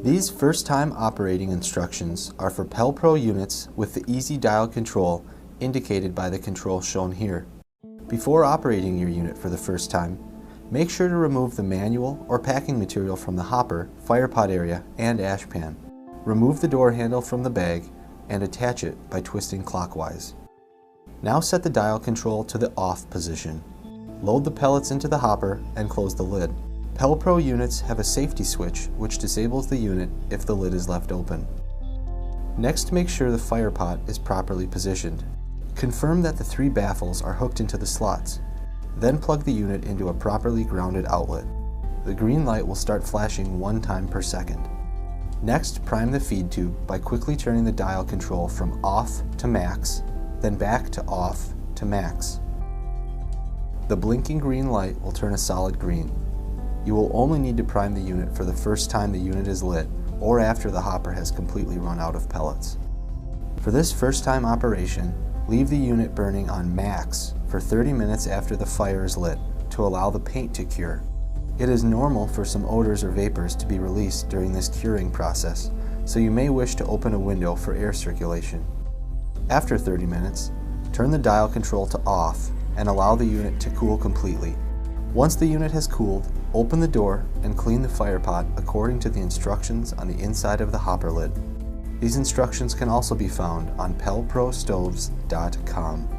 These first-time operating instructions are for PelPro units with the easy dial control indicated by the control shown here. Before operating your unit for the first time, make sure to remove the manual or packing material from the hopper, firepot area, and ash pan. Remove the door handle from the bag and attach it by twisting clockwise. Now set the dial control to the off position. Load the pellets into the hopper and close the lid. PelPro units have a safety switch which disables the unit if the lid is left open. Next, make sure the firepot is properly positioned. Confirm that the 3 baffles are hooked into the slots. Then plug the unit into a properly grounded outlet. The green light will start flashing 1 time per second. Next, prime the feed tube by quickly turning the dial control from off to max, then back to off to max. The blinking green light will turn a solid green. You will only need to prime the unit for the first time the unit is lit or after the hopper has completely run out of pellets. For this first time operation, leave the unit burning on max for 30 minutes after the fire is lit to allow the paint to cure. It is normal for some odors or vapors to be released during this curing process, so you may wish to open a window for air circulation. After 30 minutes, turn the dial control to off and allow the unit to cool completely. Once the unit has cooled, open the door and clean the firepot according to the instructions on the inside of the hopper lid. These instructions can also be found on PelProstoves.com.